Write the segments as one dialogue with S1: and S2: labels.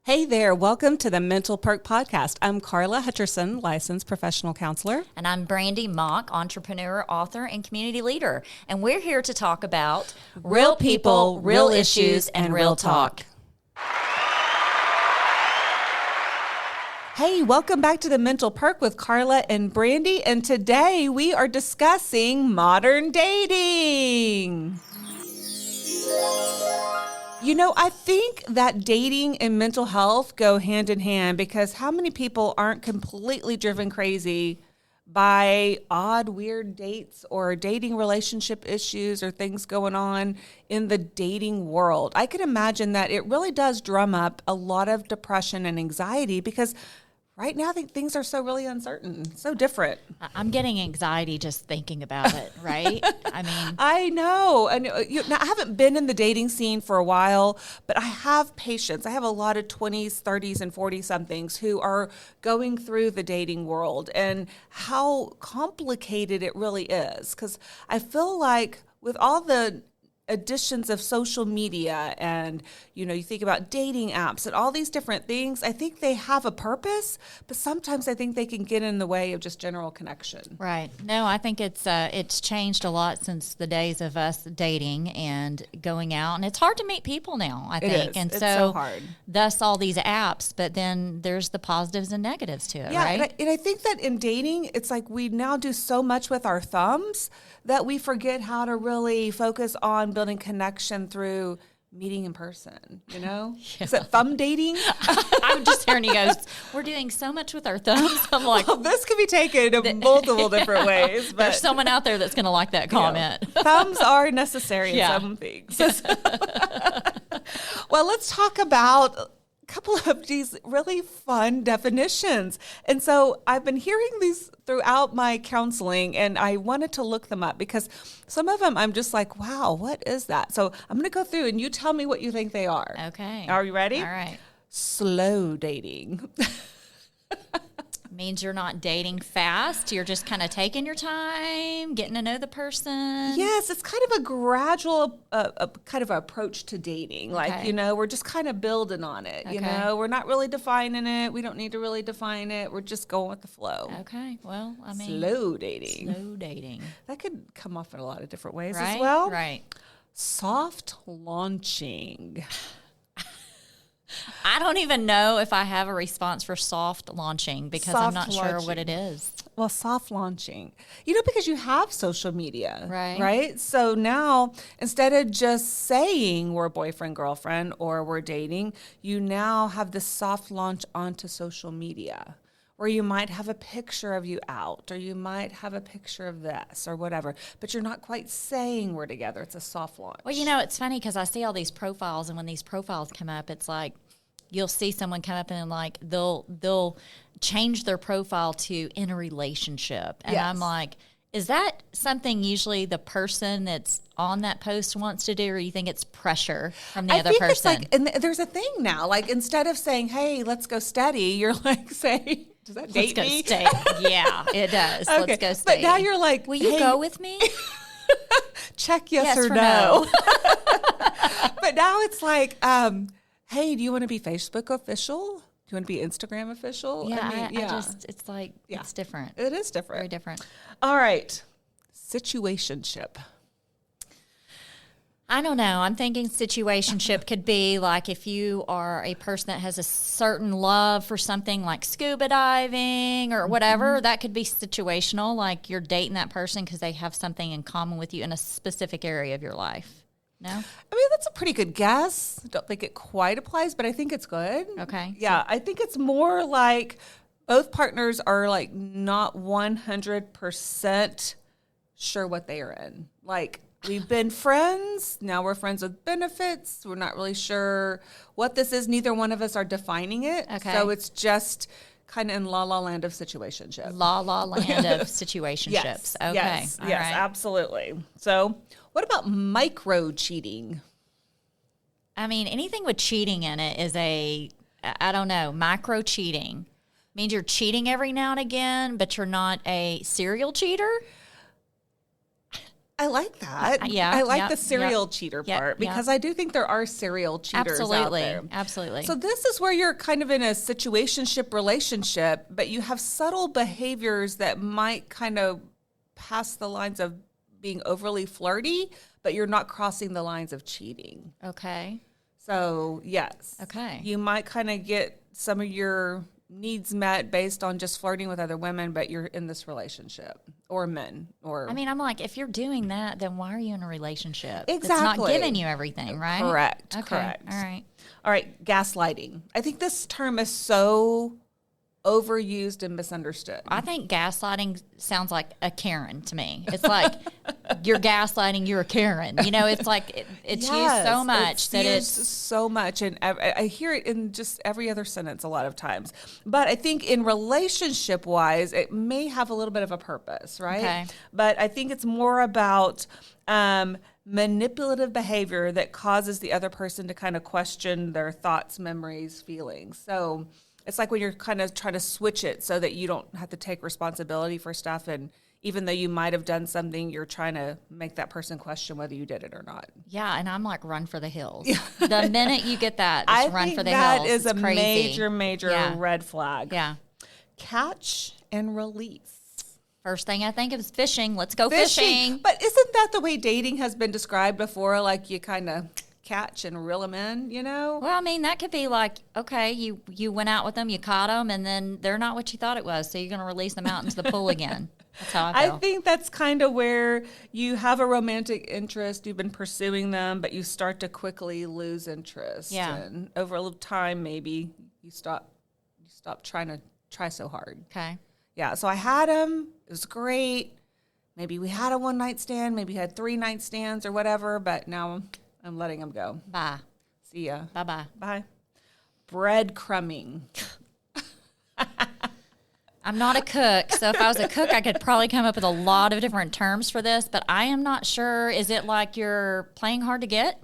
S1: Hey there, welcome to the Mental Perk podcast. I'm Karla Hutcherson, licensed professional counselor.
S2: And I'm Brandi Mock, entrepreneur, author, and community leader. And we're here to talk about real people, real issues, and real talk.
S1: Hey, welcome back to the Mental Perk with Karla and Brandi. And today we are discussing modern dating. You know, I think that dating and mental health go hand in hand because how many people aren't completely driven crazy by odd, weird dates or dating relationship issues or things going on in the dating world? I can imagine that it really does drum up a lot of depression and anxiety because right now, I think things are so really uncertain, so different.
S2: I'm getting anxiety just thinking about it, right?
S1: I know. And now, I haven't been in the dating scene for a while, but I have patients. I have a lot of 20s, 30s, and 40-somethings who are going through the dating world and how complicated it really is. Because I feel like with all the additions of social media and, you know, you think about dating apps and all these different things, I think they have a purpose, but sometimes I think they can get in the way of just general connection.
S2: Right. No, I think it's changed a lot since the days of us dating and going out, and it's hard to meet people now, I think.
S1: It is.
S2: And
S1: it's so hard.
S2: Thus all these apps, but then there's the positives and negatives to it, right?
S1: And I think that in dating, it's like we now do so much with our thumbs that we forget how to really focus on building connection through meeting in person, you know? Yeah. Is that thumb dating?
S2: I'm just hearing you go, we're doing so much with our thumbs. I'm like,
S1: well, this can be taken in multiple different ways. But
S2: there's someone out there that's going to like that comment.
S1: You know, thumbs are necessary in some things. Well, let's talk about couple of these really fun definitions. And so I've been hearing these throughout my counseling and I wanted to look them up because some of them I'm just like, wow, what is that? So I'm going to go through and you tell me what you think they are.
S2: Okay.
S1: Are you ready?
S2: All right.
S1: Slow dating.
S2: Means you're not dating fast. You're just kind of taking your time, getting to know the person.
S1: Yes, it's kind of a gradual kind of approach to dating. Like, you know, we're just kind of building on it. Okay. You know, we're not really defining it. We don't need to really define it. We're just going with the flow.
S2: Okay. Well, I mean.
S1: Slow dating.
S2: Slow dating.
S1: That could come off in a lot of different ways
S2: right?
S1: as well.
S2: Right.
S1: Soft launching.
S2: I don't even know if I have a response for soft launching because I'm not sure what it is.
S1: Well, soft launching, you know, because you have social media,
S2: right?
S1: So now instead of just saying we're boyfriend, girlfriend, or we're dating, you now have this soft launch onto social media where you might have a picture of you out or you might have a picture of this or whatever, but you're not quite saying we're together. It's a soft launch.
S2: Well, you know, it's funny because I see all these profiles, and when these profiles come up, it's like you'll see someone come up and like they'll change their profile to in a relationship. And yes. I'm like, is that something usually the person that's on that post wants to do, or you think it's pressure from the other person? It's
S1: like, and there's a thing now, like instead of saying, hey, let's go steady, you're like saying, does that date me?
S2: Let's go stay. Yeah, it does. Okay. Let's go stay.
S1: But now you're like,
S2: will you go with me?
S1: Check yes or no. But now it's like, hey, do you want to be Facebook official? Do you want to be Instagram official?
S2: Yeah, I just, it's like, it's different.
S1: It is different.
S2: Very different.
S1: All right. Situationship.
S2: I don't know. I'm thinking situationship could be like if you are a person that has a certain love for something like scuba diving or whatever, that could be situational. Like you're dating that person because they have something in common with you in a specific area of your life. No?
S1: I mean, that's a pretty good guess. I don't think it quite applies, but I think it's good.
S2: Okay.
S1: Yeah, I think it's more like both partners are like not 100% sure what they are in. Like, we've been friends. Now we're friends with benefits. We're not really sure what this is. Neither one of us are defining it.
S2: Okay.
S1: So it's just kind of in la-la land of situationship.
S2: La-la land of situationships.
S1: Yes.
S2: Okay.
S1: Yes,
S2: all
S1: yes,
S2: right.
S1: Absolutely. So what about micro cheating?
S2: I mean, anything with cheating in it is I don't know, micro cheating. Means you're cheating every now and again, but you're not a serial cheater?
S1: I like that.
S2: Yeah.
S1: I like the serial cheater
S2: Yep,
S1: part because I do think there are serial cheaters out there.
S2: Absolutely.
S1: So this is where you're kind of in a situationship relationship, but you have subtle behaviors that might kind of pass the lines of being overly flirty, but you're not crossing the lines of cheating.
S2: Okay.
S1: So, yes.
S2: Okay.
S1: You might kind of get some of your needs met based on just flirting with other women, but you're in this relationship or men or.
S2: I mean, I'm like, if you're doing that, then why are you in a relationship?
S1: Exactly.
S2: It's not giving you everything, right?
S1: Correct.
S2: Okay.
S1: Correct.
S2: All
S1: right. Gaslighting. I think this term is so overused and misunderstood.
S2: I think gaslighting sounds like a Karen to me. It's like you're gaslighting, you're a Karen. You know, it's like it's used so much that it's
S1: so much, and I hear it in just every other sentence a lot of times. But I think in relationship wise, it may have a little bit of a purpose, right?
S2: Okay.
S1: But I think it's more about manipulative behavior that causes the other person to kind of question their thoughts, memories, feelings. So it's like when you're kind of trying to switch it so that you don't have to take responsibility for stuff. And even though you might have done something, you're trying to make that person question whether you did it or not.
S2: Yeah, and I'm like, run for the hills. The minute you get that, just run for the hills.
S1: That is a major red flag.
S2: Yeah.
S1: Catch and release.
S2: First thing I think of is fishing. Let's go fishing.
S1: But isn't that the way dating has been described before? Like you kind of catch and reel them in, you know?
S2: Well, I mean, that could be like, okay, you went out with them, you caught them, and then they're not what you thought it was, so you're going to release them out into the pool again. That's how I feel.
S1: I think that's kind of where you have a romantic interest, you've been pursuing them, but you start to quickly lose interest.
S2: Yeah.
S1: And over a little time, maybe you stop trying to try so hard.
S2: Okay.
S1: Yeah, so I had him. It was great. Maybe we had a one-night stand, maybe had 3 night stands or whatever, but now I'm letting him go.
S2: Bye.
S1: See ya.
S2: Bye-bye.
S1: Bye. Breadcrumbing.
S2: I'm not a cook, so if I was a cook, I could probably come up with a lot of different terms for this, but I am not sure. Is it like you're playing hard to get?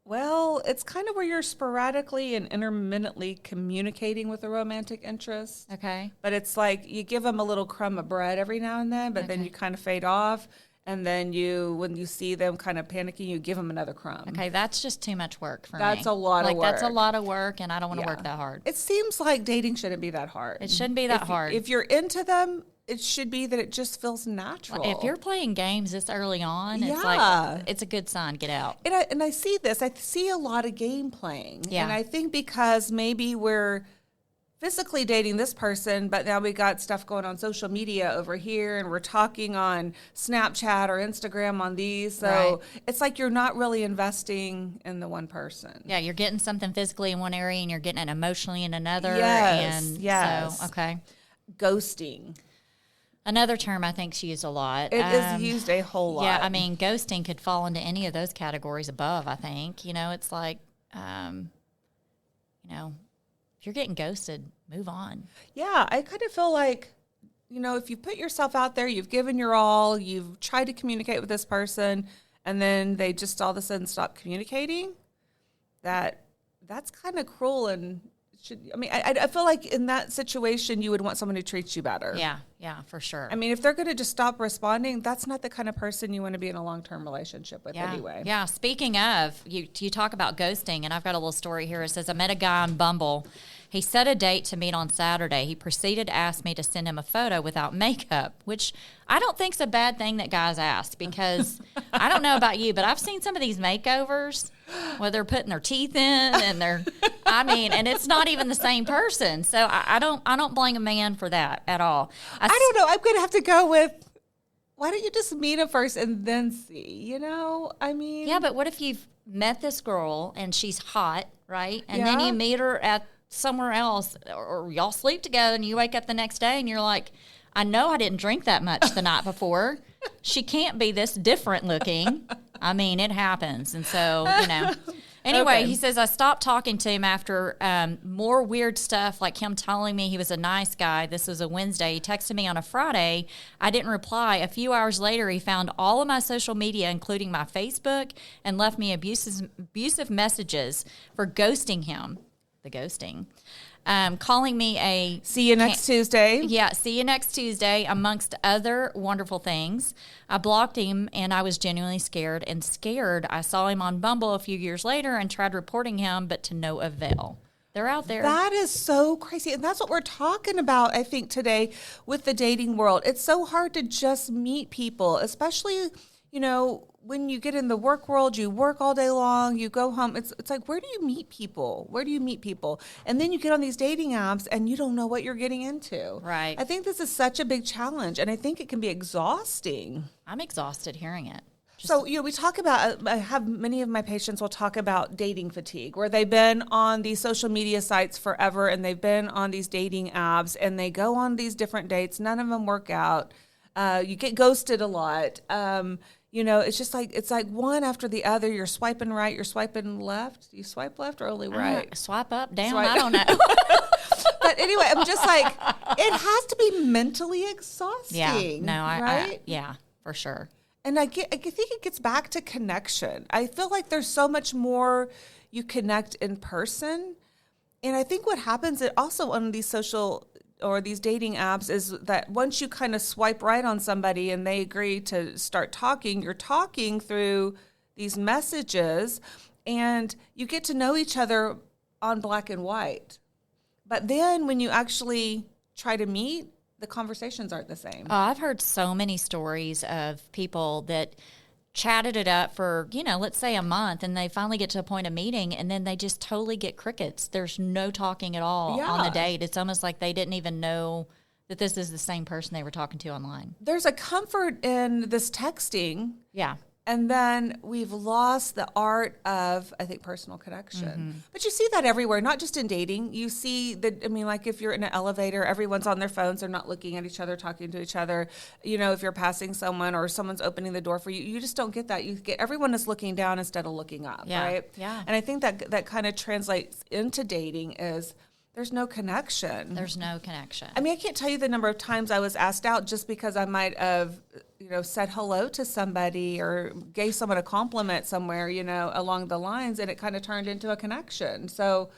S1: Well, it's kind of where you're sporadically and intermittently communicating with a romantic interest.
S2: Okay.
S1: But it's like you give them a little crumb of bread every now and then, but then you kind of fade off. And then when you see them kind of panicking, you give them another crumb.
S2: Okay, that's just too much work for me.
S1: That's a lot of work.
S2: That's a lot of work, and I don't want to work that hard.
S1: It seems like dating shouldn't be that hard.
S2: It shouldn't be that hard.
S1: If you're into them, it should be that it just feels natural.
S2: If you're playing games this early on, it's like it's a good sign. Get out.
S1: And I see this. I see a lot of game playing.
S2: Yeah.
S1: And I think because maybe we're physically dating this person, but now we got stuff going on social media over here, and we're talking on Snapchat or Instagram on these. So it's like you're not really investing in the one person.
S2: Yeah, you're getting something physically in one area, and you're getting it emotionally in another.
S1: Yes.
S2: So, okay.
S1: Ghosting.
S2: Another term I think is used a lot.
S1: It is used a whole lot.
S2: Yeah, I mean, ghosting could fall into any of those categories above, I think. You know, it's like, if you're getting ghosted, move on.
S1: Yeah, I kind of feel like, if you put yourself out there, you've given your all, you've tried to communicate with this person, and then they just all of a sudden stop communicating, that's kind of cruel. And I feel like in that situation, you would want someone who treats you better.
S2: Yeah, for sure.
S1: I mean, if they're going to just stop responding, that's not the kind of person you want to be in a long-term relationship with anyway.
S2: Yeah, speaking of, you talk about ghosting, and I've got a little story here. It says, I met a guy on Bumble. He set a date to meet on Saturday. He proceeded to ask me to send him a photo without makeup, which I don't think is a bad thing that guys ask, because I don't know about you, but I've seen some of these makeovers where they're putting their teeth in and and it's not even the same person. So I don't blame a man for that at all.
S1: I don't know. I'm going to have to go with, why don't you just meet him first and then see,
S2: Yeah, but what if you've met this girl and she's hot, right? And then you meet her at somewhere else, or y'all sleep together, and you wake up the next day and you're like, I know I didn't drink that much the night before. She can't be this different looking. I mean, it happens. And so, Anyway, He says, I stopped talking to him after more weird stuff, like him telling me he was a nice guy. This was a Wednesday. He texted me on a Friday. I didn't reply. A few hours later, he found all of my social media, including my Facebook, and left me abusive messages for ghosting him. the ghosting. Calling me a...
S1: See you next Tuesday.
S2: Yeah, see you next Tuesday, amongst other wonderful things. I blocked him, and I was genuinely scared. I saw him on Bumble a few years later and tried reporting him, but to no avail. They're out there.
S1: That is so crazy. And that's what we're talking about, I think, today with the dating world. It's so hard to just meet people, especially, you know, when you get in the work world, you work all day long, you go home. It's like, where do you meet people? Where do you meet people? And then you get on these dating apps and you don't know what you're getting into.
S2: Right.
S1: I think this is such a big challenge, and I think it can be exhausting.
S2: I'm exhausted hearing it.
S1: So, you know, we talk about, I have many of my patients will talk about dating fatigue, where they've been on these social media sites forever and they've been on these dating apps and they go on these different dates. None of them work out. You get ghosted a lot. You know, it's just like, it's like one after the other. You're swiping right, you're swiping left. Do you swipe left or only right?
S2: Swipe up, down,
S1: Swipe.
S2: I don't know.
S1: But anyway, I'm just like, it has to be mentally exhausting.
S2: Yeah, no,
S1: right?
S2: Yeah, for sure.
S1: And I think it gets back to connection. I feel like there's so much more you connect in person. And I think what happens also on these social or these dating apps is that once you kind of swipe right on somebody and they agree to start talking, you're talking through these messages and you get to know each other on black and white. But then when you actually try to meet, the conversations aren't the same.
S2: I've heard so many stories of people that chatted it up for, you know, let's say a month, and they finally get to a point of meeting, and then they just totally get crickets. There's no talking at all on the date. It's almost like they didn't even know that this is the same person they were talking to online.
S1: There's a comfort in this texting.
S2: Yeah.
S1: And then we've lost the art of, I think, personal connection. Mm-hmm. But you see that everywhere, not just in dating. You see that, I mean, like if you're in an elevator, everyone's on their phones. They're not looking at each other, talking to each other. You know, if you're passing someone or someone's opening the door for you, you just don't get that. You get everyone is looking down instead of looking up, right?
S2: Yeah.
S1: And I think that kind of translates into dating is there's no connection.
S2: There's no connection.
S1: I mean, I can't tell you the number of times I was asked out just because I might have, you know, said hello to somebody or gave someone a compliment somewhere, you know, along the lines, and it kind of turned into a connection. So,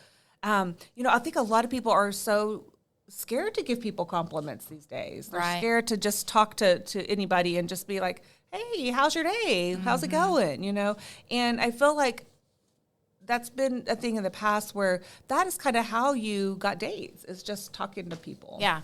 S1: you know, I think a lot of people are so scared to give people compliments these days. They're scared to just talk to anybody and just be like, hey, how's your day? How's it going? You know, and I feel like that's been a thing in the past where that is kind of how you got dates, is just talking to people.
S2: Yeah.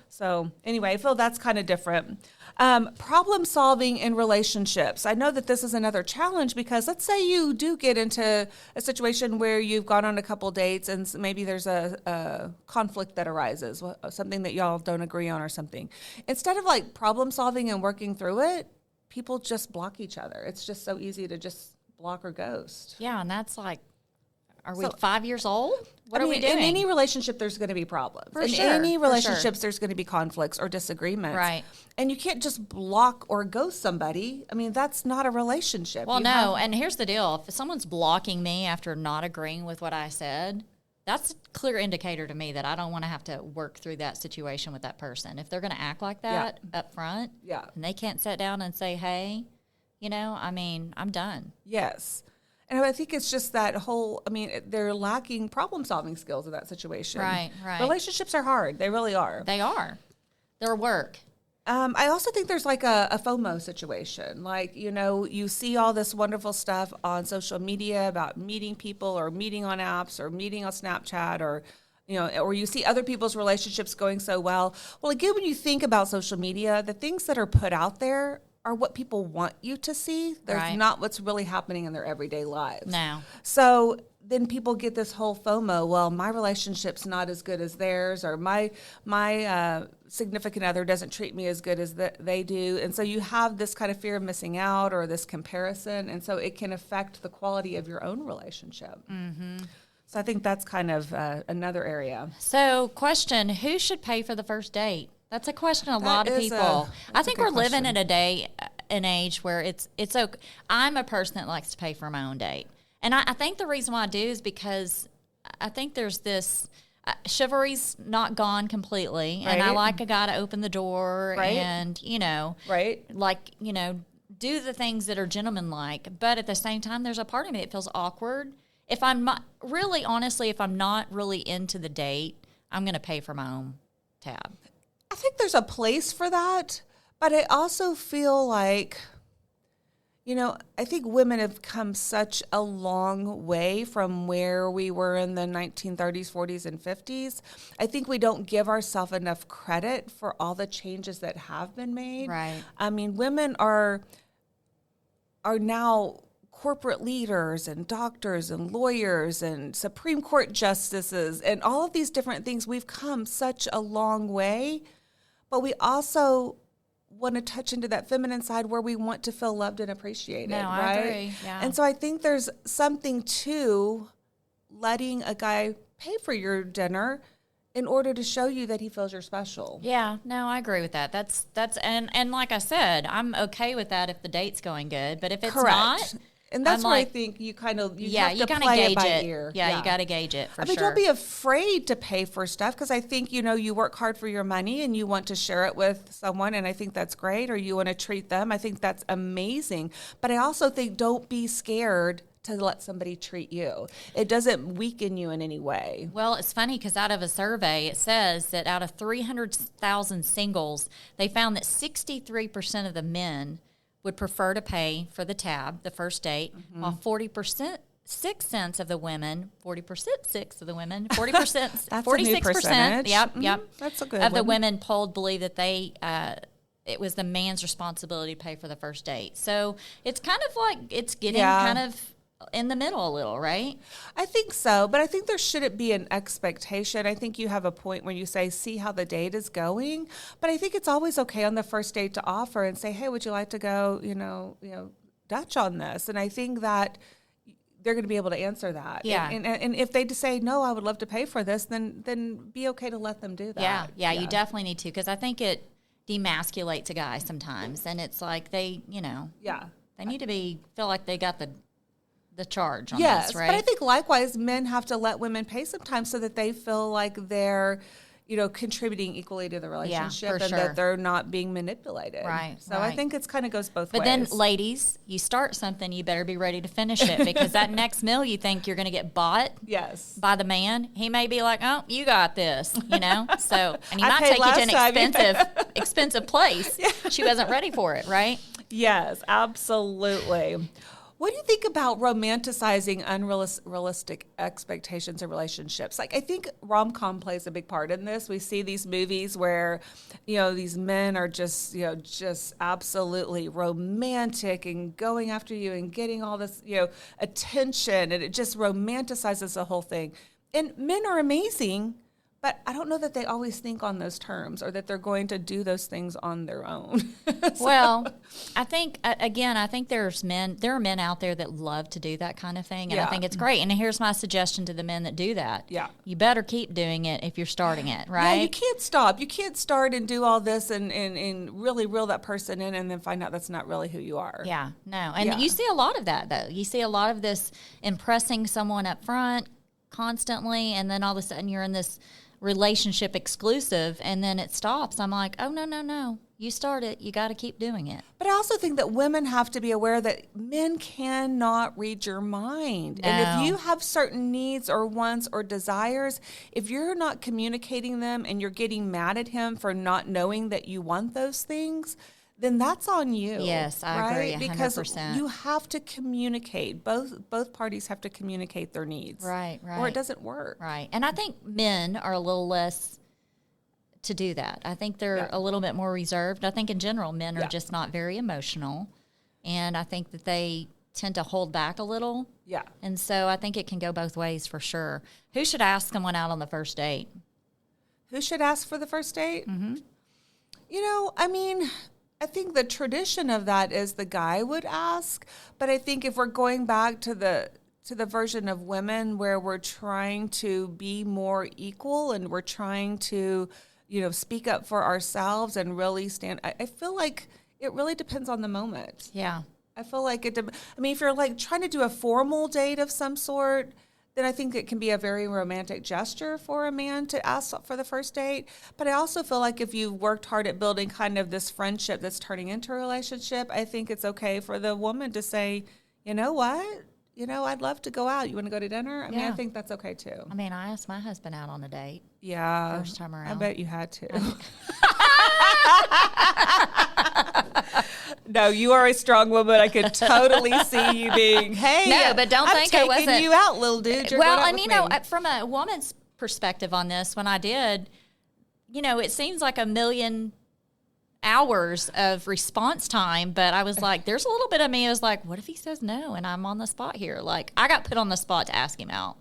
S1: So anyway, I feel that's kind of different. Problem solving in relationships. I know that this is another challenge because let's say you do get into a situation where you've gone on a couple dates and maybe there's a conflict that arises, something that y'all don't agree on or something. Instead of like problem solving and working through it, people just block each other. It's just so easy to just block or ghost.
S2: Yeah, and that's like, are we 5 years old? What are we doing?
S1: In any relationship, there's going to be problems. In any relationships, there's going to be conflicts or disagreements.
S2: Right.
S1: And you can't just block or ghost somebody. I mean, that's not a relationship.
S2: Well, no, and here's the deal. If someone's blocking me after not agreeing with what I said, that's a clear indicator to me that I don't want to have to work through that situation with that person. If they're going to act like that up front, and they can't sit down and say, hey, you know, I mean, I'm done.
S1: Yes. And I think it's just that whole, I mean, they're lacking problem-solving skills in that situation.
S2: Right.
S1: Relationships are hard. They really are.
S2: They are. They're work.
S1: I also think there's like a FOMO situation. Like, you know, you see all this wonderful stuff on social media about meeting people or meeting on apps or meeting on Snapchat or, you know, or you see other people's relationships going so well. Well, again, when you think about social media, the things that are put out there are what people want you to see. There's not what's really happening in their everyday lives.
S2: No.
S1: So then people get this whole FOMO. Well, my relationship's not as good as theirs, or my significant other doesn't treat me as good as they do. And so you have this kind of fear of missing out or this comparison. And so it can affect the quality of your own relationship. Mm-hmm. So I think that's kind of another area.
S2: So question, who should pay for the first date? That's a question a lot of people. I think we're living in an age where it's okay. I'm a person that likes to pay for my own date. And I think the reason why I do is because I think there's this chivalry's not gone completely. And I like a guy to open the door and, you know, like, you know, do the things that are gentlemanlike. But at the same time, there's a part of me that feels awkward if I'm not, really, honestly, if I'm not really into the date, I'm going to pay for my own tab.
S1: I think there's a place for that, but I also feel like, I think women have come such a long way from where we were in the 1930s, 40s, and 50s. I think we don't give ourselves enough credit for all the changes that have been made.
S2: Right.
S1: I mean, women are now corporate leaders and doctors and lawyers and Supreme Court justices and all of these different things. We've come such a long way, but we also want to touch into that feminine side where we want to feel loved and appreciated.
S2: No,
S1: right?
S2: I agree. Yeah.
S1: And so I think there's something to letting a guy pay for your dinner in order to show you that he feels you're special.
S2: Yeah, no, I agree with that. That's and like I said, I'm okay with that if the date's going good. But if it's not,
S1: and that's
S2: I'm
S1: where
S2: like,
S1: I think you have to
S2: you kind of
S1: play
S2: gauge
S1: it by
S2: it.
S1: ear.
S2: Yeah, you got to gauge it for sure.
S1: Don't be afraid to pay for stuff, because I think, you work hard for your money and you want to share it with someone, and I think that's great, or you want to treat them. I think that's amazing. But I also think don't be scared to let somebody treat you. It doesn't weaken you in any way.
S2: Well, it's funny because out of a survey, it says that out of 300,000 singles, they found that 63% of the men would prefer to pay for the tab, the first date, while 46% of the women, 46%, yep.
S1: That's a good
S2: of
S1: one.
S2: the women polled believe that they, it was the man's responsibility to pay for the first date. So it's kind of like, it's getting kind of in the middle a little, right?
S1: I think so, but I think there shouldn't be an expectation. I think you have a point where you say, see how the date is going, but I think it's always okay on the first date to offer and say, hey, would you like to go, Dutch on this? And I think that they're going to be able to answer that.
S2: Yeah.
S1: And if they just say, no, I would love to pay for this, then be okay to let them do that.
S2: Yeah, you definitely need to, because I think it demasculates a guy sometimes, and it's like they need to feel like they got the charge on this, right?
S1: But I think likewise, men have to let women pay sometimes so that they feel like they're, contributing equally to the relationship and that they're not being manipulated.
S2: Right.
S1: So I think it's kind of goes both ways.
S2: But then, ladies, you start something, you better be ready to finish it, because that next meal you think you're going to get bought by the man, he may be like, oh, you got this, So, and he might take you to an expensive place. She wasn't ready for it, right?
S1: Yes, absolutely. What do you think about romanticizing unrealistic expectations in relationships? Like, I think rom-com plays a big part in this. We see these movies where, these men are just absolutely romantic and going after you and getting all this, attention, and it just romanticizes the whole thing. And men are amazing, but I don't know that they always think on those terms, or that they're going to do those things on their own.
S2: Well, I think, there are men out there that love to do that kind of thing, and I think it's great. And here's my suggestion to the men that do that.
S1: Yeah.
S2: You better keep doing it if you're starting it, right?
S1: Yeah, you can't stop. You can't start and do all this and really reel that person in and then find out that's not really who you are.
S2: Yeah, no. And you see a lot of that, though. You see a lot of this impressing someone up front constantly, and then all of a sudden you're in this relationship exclusive, and then it stops. I'm like, oh, no. You start it. You got to keep doing it.
S1: But I also think that women have to be aware that men cannot read your mind.
S2: No.
S1: And if you have certain needs or wants or desires, if you're not communicating them and you're getting mad at him for not knowing that you want those things, then that's on you.
S2: Yes, I agree, 100%.
S1: Because you have to communicate. Both parties have to communicate their needs.
S2: Right.
S1: Or it doesn't work.
S2: Right. And I think men are a little less to do that. I think they're a little bit more reserved. I think in general, men are just not very emotional. And I think that they tend to hold back a little.
S1: Yeah.
S2: And so I think it can go both ways for sure. Who should ask someone out on the first date?
S1: Who should ask for the first date?
S2: Mm-hmm.
S1: I think the tradition of that is the guy would ask, but I think if we're going back to the version of women where we're trying to be more equal and we're trying to, speak up for ourselves and really stand, I feel like it really depends on the moment.
S2: Yeah.
S1: I feel like if you're like trying to do a formal date of some sort, then I think it can be a very romantic gesture for a man to ask for the first date. But I also feel like if you've worked hard at building kind of this friendship that's turning into a relationship, I think it's okay for the woman to say, you know what? I'd love to go out. You want to go to dinner? I mean, I
S2: Yeah.
S1: think that's okay too.
S2: I mean, I asked my husband out on a date.
S1: Yeah.
S2: First time around.
S1: I bet you had to. No, you are a strong woman. I could totally see you being, hey,
S2: No, but don't
S1: I'm
S2: think I
S1: taking
S2: wasn't.
S1: you out, little dude. You're
S2: Well,
S1: going out
S2: and
S1: with
S2: you know,
S1: me.
S2: from a woman's perspective on this, when I did, it seems like a million hours of response time, but I was like, there's a little bit of me. I was like, what if he says no and I'm on the spot here? Like, I got put on the spot to ask him out.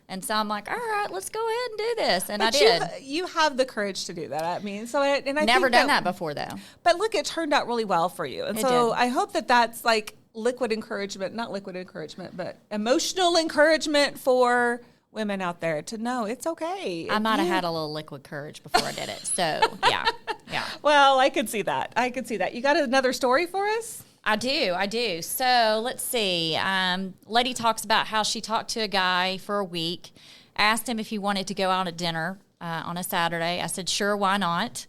S2: And so I'm like, all right, let's go ahead and do this. And
S1: But
S2: I did.
S1: You have the courage to do that. I mean, I
S2: Never
S1: think
S2: done that before, though.
S1: But look, it turned out really well for you. And
S2: It
S1: so
S2: did.
S1: I hope that that's like not liquid encouragement, but emotional encouragement for women out there to know it's okay.
S2: I might have had a little liquid courage before I did it. So, yeah.
S1: Well, I could see that. You got another story for us?
S2: I do. So let's see. Lady talks about how she talked to a guy for a week, asked him if he wanted to go out at dinner on a Saturday. I said, sure, why not?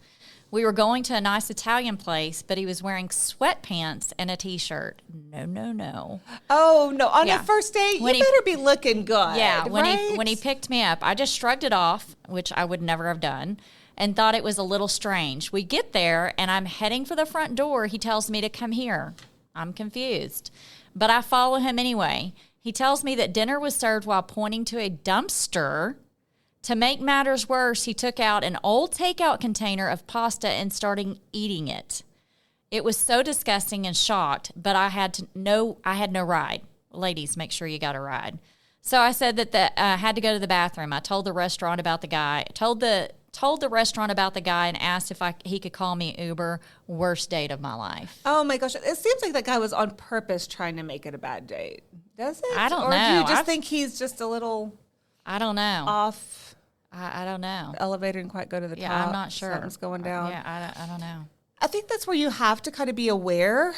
S2: We were going to a nice Italian place, but he was wearing sweatpants and a T-shirt. No.
S1: Oh, no. On
S2: Yeah.
S1: a first date,
S2: When
S1: you
S2: he-
S1: better be looking good.
S2: Yeah,
S1: right?
S2: when he picked me up, I just shrugged it off, which I would never have done, and thought it was a little strange. We get there, and I'm heading for the front door. He tells me to come here. I'm confused, but I follow him anyway. He tells me that dinner was served while pointing to a dumpster. To make matters worse, he took out an old takeout container of pasta and started eating it. It was so disgusting and shocked, but I had no ride. Ladies, make sure you got a ride. So I said that I had to go to the bathroom. I told the restaurant about the guy. Told the restaurant about the guy and asked if he could call me Uber. Worst date of my life.
S1: Oh, my gosh. It seems like that guy was on purpose trying to make it a bad date. Does it?
S2: I don't
S1: or
S2: know.
S1: Or do you just think he's just a little
S2: I don't know.
S1: off
S2: I don't know.
S1: the elevator and quite go to the
S2: Yeah,
S1: top?
S2: I'm not sure.
S1: Something's going down.
S2: Yeah, I don't know.
S1: I think that's where you have to kind of be aware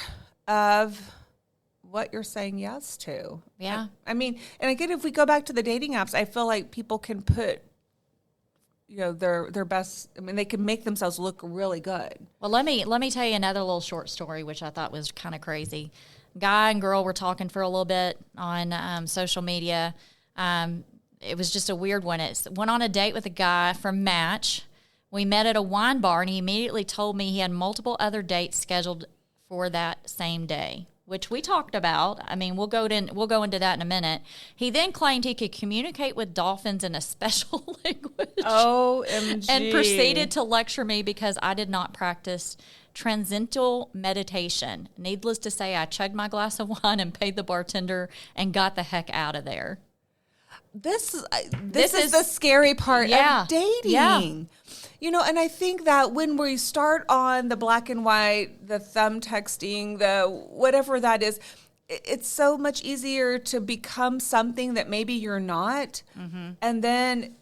S1: of what you're saying yes to.
S2: Yeah.
S1: I mean, and again, if we go back to the dating apps, I feel like people can put, their best. I mean, they can make themselves look really good.
S2: Well, let me tell you another little short story, which I thought was kind of crazy. Guy and girl were talking for a little bit on social media. It was just a weird one. It went on a date with a guy from Match. We met at a wine bar, and he immediately told me he had multiple other dates scheduled for that same day, which we talked about. I mean, we'll go into that in a minute. He then claimed he could communicate with dolphins in a special language.
S1: OMG.
S2: And proceeded to lecture me because I did not practice transcendental meditation. Needless to say, I chugged my glass of wine and paid the bartender and got the heck out of there.
S1: This is the scary part of dating.
S2: Yeah.
S1: And I think that when we start on the black and white, the thumb texting, the whatever that is, it's so much easier to become something that maybe you're not. Mm-hmm. And then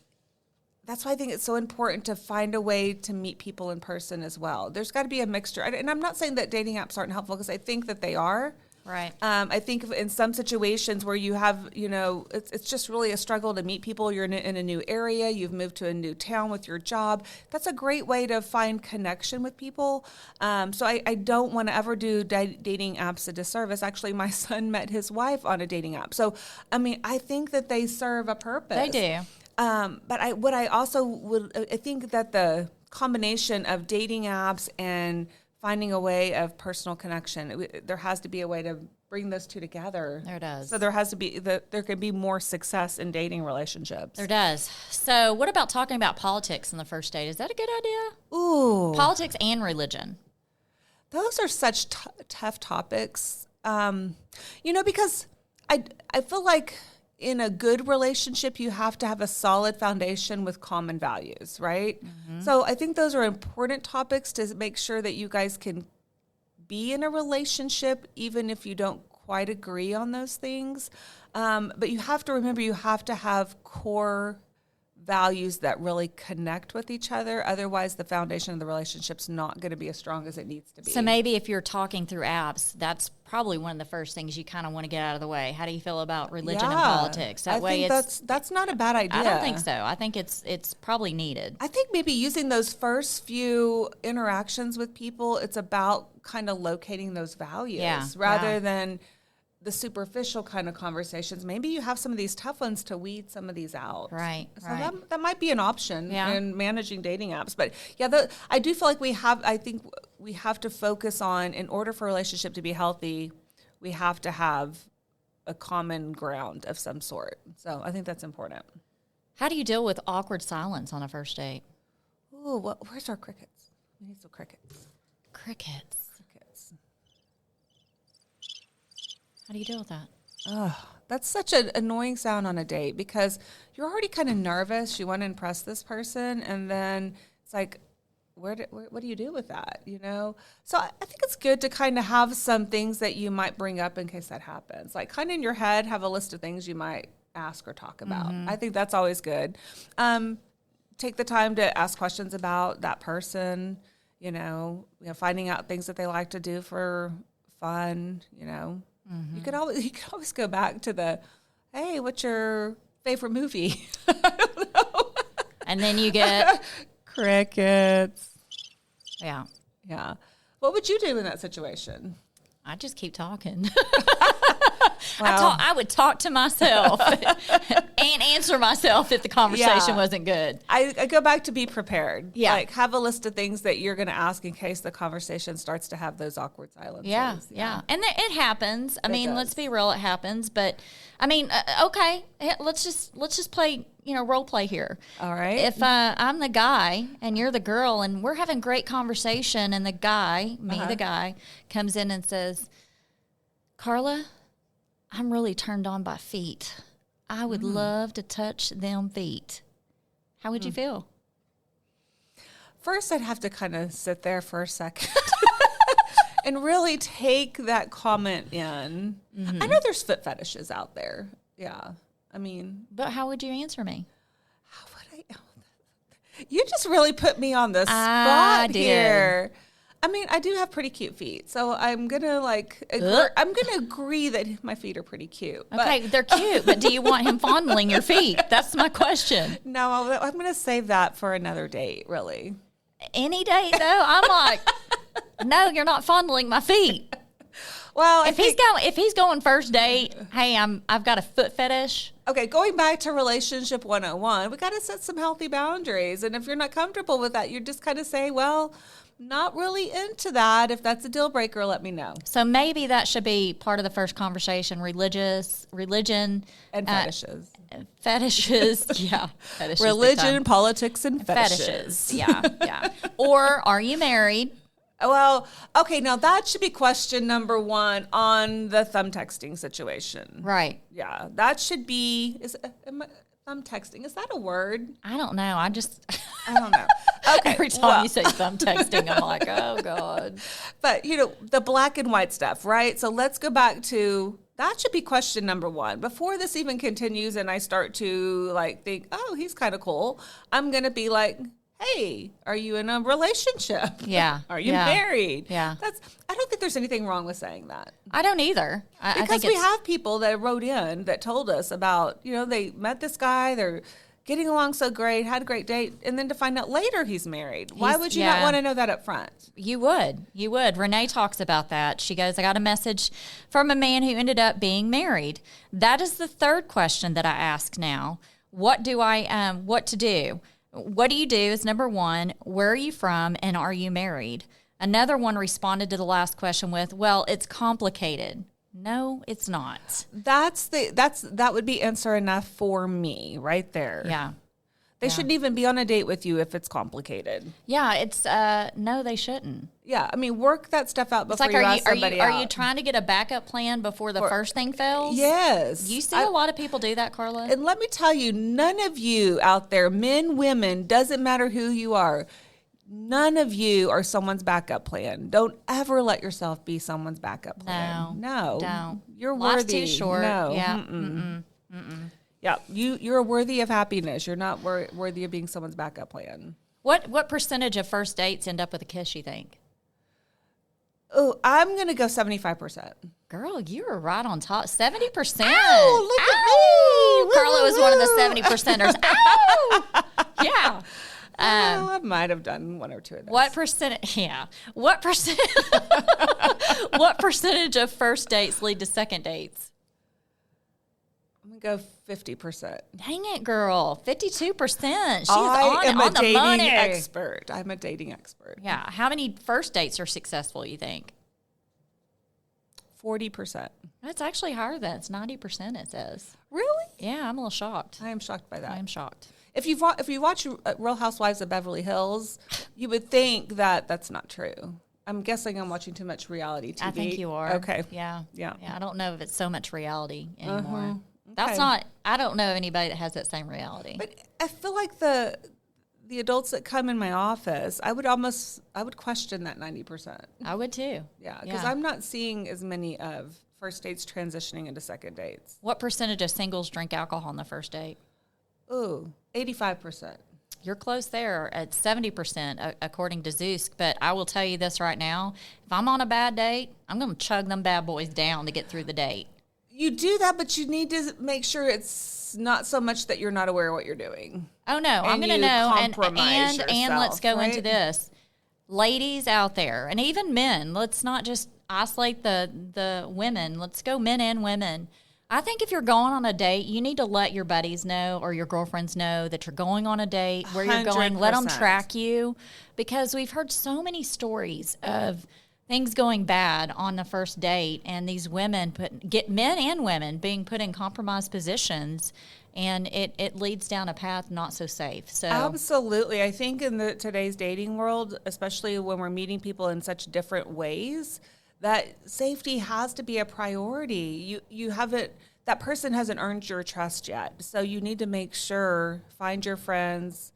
S1: that's why I think it's so important to find a way to meet people in person as well. There's got to be a mixture. And I'm not saying that dating apps aren't helpful, because I think that they are.
S2: Right.
S1: I think in some situations where you have, it's just really a struggle to meet people. You're in a new area. You've moved to a new town with your job. That's a great way to find connection with people. So I don't want to ever do dating apps a disservice. Actually, my son met his wife on a dating app. So, I mean, I think that they serve a purpose.
S2: They do.
S1: But I think that the combination of dating apps and finding a way of personal connection, there has to be a way to bring those two together.
S2: There does.
S1: So there can be more success in dating relationships.
S2: There does. So what about talking about politics in the first date? Is that a good idea?
S1: Ooh.
S2: Politics and religion.
S1: Those are such tough topics. Because I feel like in a good relationship, you have to have a solid foundation with common values, right? Mm-hmm. So I think those are important topics to make sure that you guys can be in a relationship, even if you don't quite agree on those things. But you have to remember, you have to have core values that really connect with each other. Otherwise, the foundation of the relationship's not going to be as strong as it needs to be.
S2: So maybe if you're talking through apps, that's probably one of the first things you kind of want to get out of the way. How do you feel about religion and politics? That way,
S1: that's not a bad idea.
S2: I don't think so. I think it's probably needed.
S1: I think maybe using those first few interactions with people, it's about kind of locating those values rather than the superficial kind of conversations. Maybe you have some of these tough ones to weed some of these out.
S2: Right.
S1: So that might be an option
S2: Yeah.
S1: in managing dating apps. But yeah, I do feel like I think we have to focus on, in order for a relationship to be healthy, we have to have a common ground of some sort. So I think that's important.
S2: How do you deal with awkward silence on a first date?
S1: Ooh, where's our crickets? We need some crickets.
S2: Crickets. How do you deal with that?
S1: Oh, that's such an annoying sound on a date, because you're already kind of nervous. You want to impress this person, and then it's like, what do you do with that? You know? So I think it's good to kind of have some things that you might bring up in case that happens. Like, kind of in your head, have a list of things you might ask or talk about.
S2: Mm-hmm.
S1: I think that's always good. Take the time to ask questions about that person, finding out things that they like to do for fun, Mm-hmm. You could always go back to the, hey, what's your favorite movie? I don't know.
S2: And then you get
S1: crickets.
S2: Yeah.
S1: Yeah. What would you do in that situation?
S2: I just keep talking.
S1: Wow.
S2: I would talk to myself and answer myself if the conversation wasn't good.
S1: I go back to be prepared.
S2: Yeah.
S1: Like, have a list of things that you're going to ask in case the conversation starts to have those awkward silences.
S2: Yeah. And it happens. I mean,
S1: does.
S2: let's be real, it happens. But I mean, okay, let's just play, role play here.
S1: All right.
S2: If I'm the guy and you're the girl and we're having great conversation, and the guy, the guy, comes in and says, Karla, I'm really turned on by feet. I would love to touch them feet. How would you feel?
S1: First, I'd have to kind of sit there for a second and really take that comment in. Mm-hmm. I know there's foot fetishes out there. Yeah. I mean.
S2: But how would you answer me?
S1: How would I? You just really put me on the spot here. I mean, I do have pretty cute feet, so I'm gonna agree that my feet are pretty cute.
S2: Okay, they're cute, but do you want him fondling your feet? That's my question.
S1: No, I'm gonna save that for another date. Really,
S2: any date though. I'm like, no, you're not fondling my feet.
S1: Well,
S2: if he's going first date, hey, I've got a foot fetish.
S1: Okay, going back to relationship 101, we got to set some healthy boundaries, and if you're not comfortable with that, you just kind of say, well, not really into that. If that's a deal breaker, let me know.
S2: So maybe that should be part of the first conversation: religion,
S1: and fetishes.
S2: Fetishes, yeah. Fetishes,
S1: religion, politics, and fetishes.
S2: Yeah. Or are you married?
S1: Well, okay, now that should be question number 1 on the thumb texting situation.
S2: Right.
S1: Yeah, that should be. Thumb texting, is that a word?
S2: I don't know. I
S1: don't know. Okay.
S2: Every time you say thumb texting, I'm like, oh, God.
S1: But, the black and white stuff, right? So let's go back to, that should be question number 1. Before this even continues and I start to, think, oh, he's kind of cool, I'm going to be like, hey, are you in a relationship?
S2: Yeah.
S1: Are you married?
S2: Yeah.
S1: I don't think there's anything wrong with saying that.
S2: I don't either.
S1: Because we have people that wrote in that told us about, they met this guy, they're getting along so great, had a great date, and then to find out later he's married. Why would you not want to know that up front? You
S2: would. Renee talks about that. She goes, I got a message from a man who ended up being married. That is the third question that I ask now. What to do? What do you do is number 1, where are you from, and are you married? Another one responded to the last question with, well, it's complicated. No, it's not.
S1: That would be answer enough for me right there.
S2: Yeah.
S1: They shouldn't even be on a date with you if it's complicated.
S2: Yeah, it's no, they shouldn't.
S1: Yeah, I mean, work that stuff out before you ask somebody out.
S2: Are you trying to get a backup plan before the first thing fails?
S1: Yes.
S2: You see a lot of people do that, Karla?
S1: And let me tell you, none of you out there, men, women, doesn't matter who you are, none of you are someone's backup plan. Don't ever let yourself be someone's backup plan. No.
S2: Don't.
S1: You're
S2: Life's
S1: worthy.
S2: too short.
S1: No.
S2: Yeah.
S1: Yeah, you're worthy of happiness. You're not worthy of being someone's backup plan.
S2: What percentage of first dates end up with a kiss, you think?
S1: Oh, I'm going to go 75%.
S2: Girl, you were right on top. 70%.
S1: Ow, look at me.
S2: Karla was one of the 70%ers. Ow! Yeah.
S1: I love might have done one or two of those.
S2: What percentage? Yeah. What percent? What percentage of first dates lead to second dates?
S1: I'm going to go 50%.
S2: Dang it, girl. 52%. She's
S1: I am a
S2: on the
S1: dating
S2: money.
S1: expert. I'm a dating expert.
S2: Yeah. How many first dates are successful, you think?
S1: 40%.
S2: That's actually higher than it's 90%, it says.
S1: Really?
S2: Yeah, I'm a little shocked.
S1: I am shocked by that.
S2: I am shocked.
S1: If you watch Real Housewives of Beverly Hills, you would think that that's not true. I'm guessing I'm watching too much reality TV.
S2: I think you are.
S1: Okay.
S2: Yeah.
S1: Yeah.
S2: I don't know if it's so much reality anymore.
S1: Okay.
S2: That's not, I don't know anybody that has that same reality.
S1: But I feel like the adults that come in my office, I would question that 90%.
S2: I would too.
S1: Yeah, because I'm not seeing as many of first dates transitioning into second dates.
S2: What percentage of singles drink alcohol on the first date?
S1: Ooh, 85%.
S2: You're close there at 70%, according to Zeus. But I will tell you this right now. If I'm on a bad date, I'm going to chug them bad boys down to get through the date.
S1: You do that, but you need to make sure it's not so much that you're not aware of what you're doing.
S2: Oh, no. I'm going to know.
S1: Compromise
S2: and let's go
S1: right?
S2: into this. Ladies out there, and even men, let's not just isolate the women. Let's go men and women. I think if you're going on a date, you need to let your buddies know or your girlfriends know that you're going on a date, where you're going. Let them track you, because we've heard so many stories of things going bad on the first date, and these women men and women being put in compromised positions, and it leads down a path not so safe. So
S1: absolutely, I think in today's dating world, especially when we're meeting people in such different ways, that safety has to be a priority. You haven't, that person hasn't earned your trust yet. So you need to make sure, find your friends,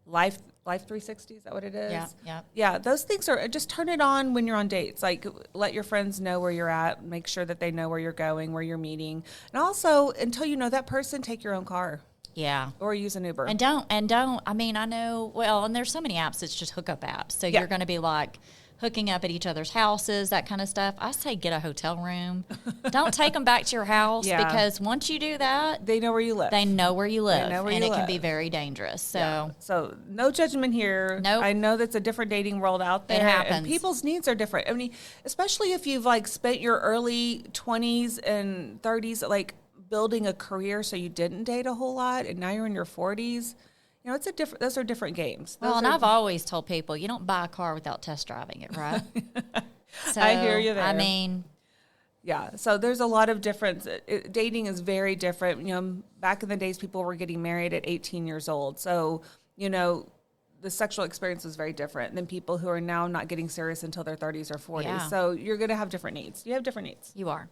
S1: Life 360, is that what it is? Yeah, those things are, just turn it on when you're on dates. Like, let your friends know where you're at, make sure that they know where you're going, where you're meeting. And also, until you know that person, take your own car.
S2: Yeah.
S1: Or use an Uber.
S2: And don't, I mean, I know, well, and there's so many apps, it's just hookup apps. So you're going to be like hooking up at each other's houses, that kind of stuff. I say get a hotel room. Don't take them back to your house, because once you do that,
S1: they know where you live.
S2: They know where you live, and it
S1: live.
S2: can be very dangerous. So
S1: no judgment here.
S2: Nope.
S1: I know that's a different dating world out there.
S2: It happens.
S1: And people's needs are different. I mean, especially if you've like spent your early 20s and 30s like building a career, so you didn't date a whole lot, and now you're in your 40s. You know, those are different games.
S2: I've always told people, you don't buy a car without test driving it, right? So,
S1: I hear you there.
S2: I mean,
S1: yeah. So there's a lot of difference. Dating is very different. You know, back in the days, people were getting married at 18 years old. So, you know, the sexual experience was very different than people who are now not getting serious until their 30s or 40s.
S2: Yeah.
S1: So you're going to have different needs. You have different needs.
S2: You are.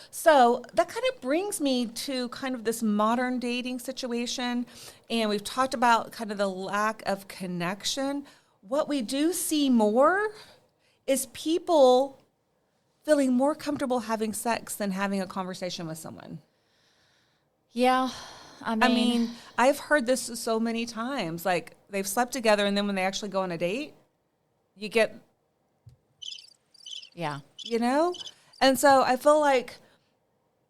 S1: So that kind of brings me to kind of this modern dating situation. And we've talked about kind of the lack of connection. What we do see more is people feeling more comfortable having sex than having a conversation with someone.
S2: Yeah. I mean,
S1: I've heard this so many times. Like, they've slept together, and then when they actually go on a date, you get...
S2: Yeah.
S1: You know? And so I feel like...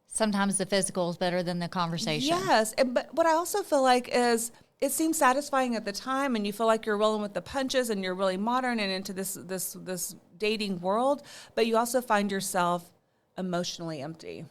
S2: sometimes the physical is better than the conversation.
S1: Yes. But what I also feel like is it seems satisfying at the time, and you feel like you're rolling with the punches and you're really modern and into this dating world, but you also find yourself emotionally empty.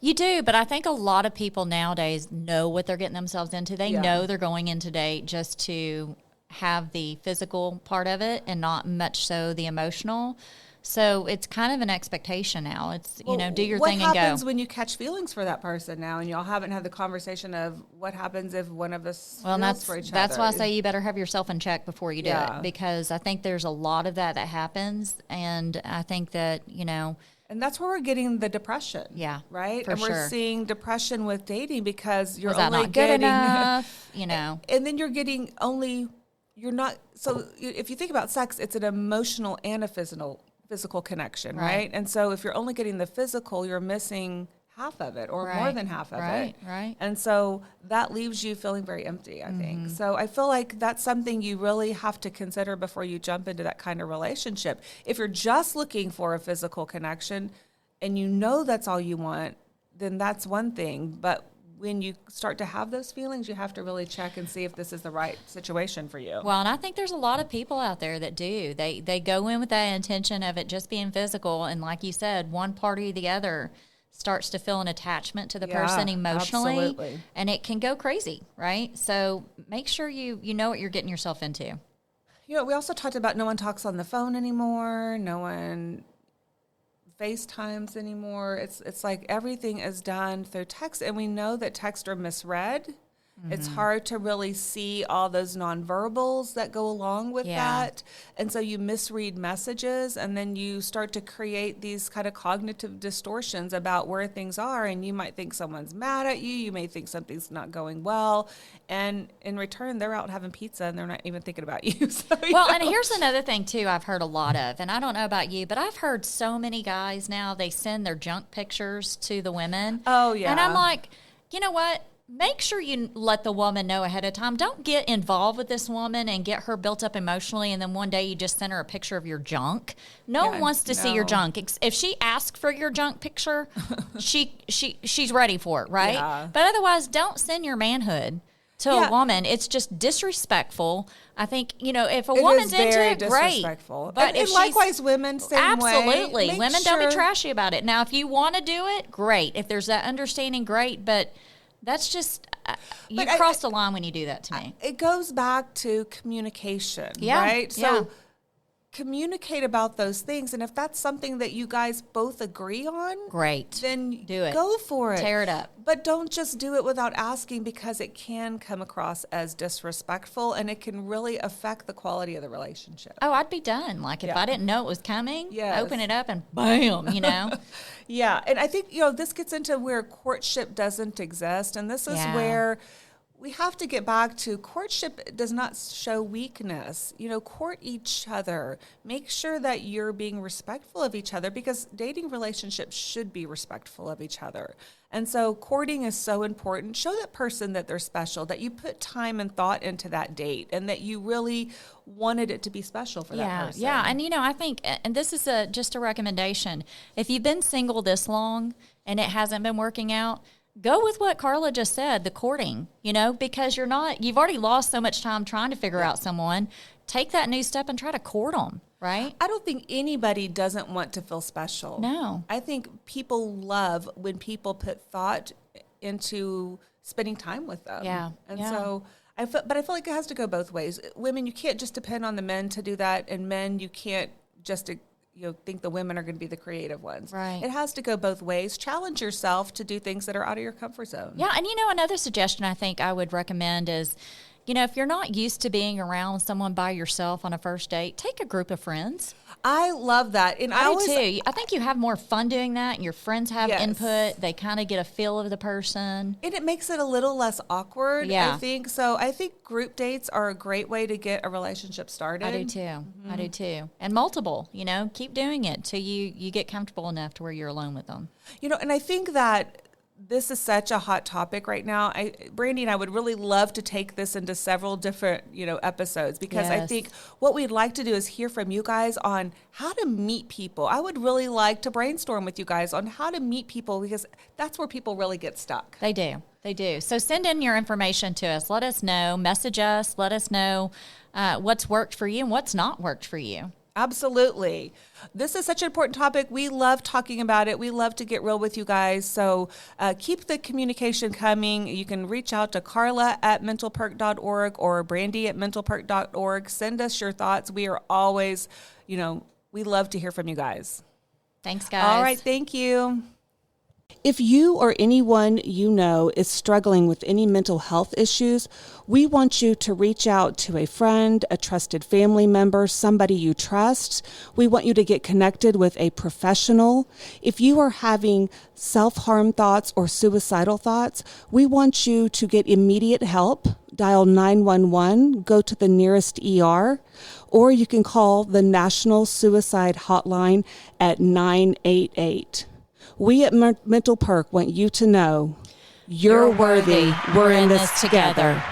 S2: You do, but I think a lot of people nowadays know what they're getting themselves into. They know they're going into date just to have the physical part of it and not much so the emotional. So it's kind of an expectation now. It's, do your thing and go.
S1: What happens when you catch feelings for that person now and y'all haven't had the conversation of what happens if one of us feels for each other?
S2: That's why I say you better have yourself in check before you do it, because I think there's a lot of that happens, and I think that,
S1: And that's where we're getting the depression.
S2: Yeah.
S1: Right?
S2: For
S1: and we're
S2: sure.
S1: seeing depression with dating because you're
S2: Was that
S1: only
S2: not good
S1: getting
S2: enough,
S1: And then you're getting you're not, so if you think about sex, it's an emotional and a physical connection, right? And so if you're only getting the physical, you're missing half of it or more than half of it.
S2: Right.
S1: And so that leaves you feeling very empty, I think. So I feel like that's something you really have to consider before you jump into that kind of relationship. If you're just looking for a physical connection and you know that's all you want, then that's one thing. But when you start to have those feelings, you have to really check and see if this is the right situation for you.
S2: Well, and I think there's a lot of people out there that do. They go in with that intention of it just being physical, and like you said, one party or the other starts to feel an attachment to the person emotionally,
S1: absolutely.
S2: And it can go crazy, right? So make sure you know what you're getting yourself into.
S1: You know, we also talked about no one talks on the phone anymore, no one FaceTimes anymore. It's like everything is done through text, and we know that texts are misread. It's hard to really see all those nonverbals that go along with that. And so you misread messages, and then you start to create these kind of cognitive distortions about where things are. And you might think someone's mad at you. You may think something's not going well. And in return, they're out having pizza, and they're not even thinking about you. So,
S2: and here's another thing, too, I've heard a lot of. And I don't know about you, but I've heard so many guys now, they send their junk pictures to the women.
S1: Oh, yeah.
S2: And I'm like, you know what? Make sure you let the woman know ahead of time. Don't get involved with this woman and get her built up emotionally, and then one day you just send her a picture of your junk. No one wants to see your junk. If she asks for your junk picture, she's ready for it, right?
S1: Yeah.
S2: But otherwise, don't send your manhood to a woman. It's just disrespectful. I think, if a woman's into it, great.
S1: But and likewise, women, same way.
S2: Absolutely. Women, don't be trashy about it. Now, if you want to do it, great. If there's that understanding, great. But that's just, you cross the line when you do that to me.
S1: It goes back to communication, right? So communicate about those things. And if that's something that you guys both agree on,
S2: great.
S1: Then
S2: do it.
S1: Go for it.
S2: Tear it up.
S1: But don't just do it without asking, because it can come across as disrespectful, and it can really affect the quality of the relationship.
S2: Oh, I'd be done. Like if I didn't know it was coming, open it up and bam,
S1: Yeah. And I think, this gets into where courtship doesn't exist. And this is where we have to get back to courtship does not show weakness. Court each other. Make sure that you're being respectful of each other, because dating relationships should be respectful of each other. And so courting is so important. Show that person that they're special, that you put time and thought into that date, and that you really wanted it to be special for that person.
S2: Yeah, and I think, and this is just a recommendation, if you've been single this long and it hasn't been working out, go with what Karla just said, the courting, because you've already lost so much time trying to figure out someone. Take that new step and try to court them, right?
S1: I don't think anybody doesn't want to feel special.
S2: No.
S1: I think people love when people put thought into spending time with them.
S2: Yeah.
S1: And so I feel like it has to go both ways. Women, you can't just depend on the men to do that, and men, you can't just think the women are going to be the creative ones.
S2: Right.
S1: It has to go both ways. Challenge yourself to do things that are out of your comfort zone.
S2: Yeah, and another suggestion I think I would recommend is, if you're not used to being around someone by yourself on a first date, take a group of friends.
S1: I love that. And
S2: I do too. I think you have more fun doing that, and your friends have input. They kind of get a feel of the person.
S1: And it makes it a little less awkward, I think. So I think group dates are a great way to get a relationship started.
S2: I do too. Mm-hmm. I do too. And multiple, keep doing it till you get comfortable enough to where you're alone with them.
S1: And I think that this is such a hot topic right now. Brandi and I would really love to take this into several different, episodes, because I think what we'd like to do is hear from you guys on how to meet people. I would really like to brainstorm with you guys on how to meet people, because that's where people really get stuck.
S2: They do. They do. So send in your information to us. Let us know. Message us. Let us know what's worked for you and what's not worked for you.
S1: Absolutely. This is such an important topic. We love talking about it. We love to get real with you guys. So keep the communication coming. You can reach out to Karla at mentalperk.org or Brandi at mentalperk.org. Send us your thoughts. We are always, we love to hear from you guys.
S2: Thanks, guys.
S1: All right. Thank you. If you or anyone you know is struggling with any mental health issues, we want you to reach out to a friend, a trusted family member, somebody you trust. We want you to get connected with a professional. If you are having self-harm thoughts or suicidal thoughts, we want you to get immediate help. Dial 911, go to the nearest ER, or you can call the National Suicide Hotline at 988. We at Mental Perk want you to know you're worthy. We're in this together.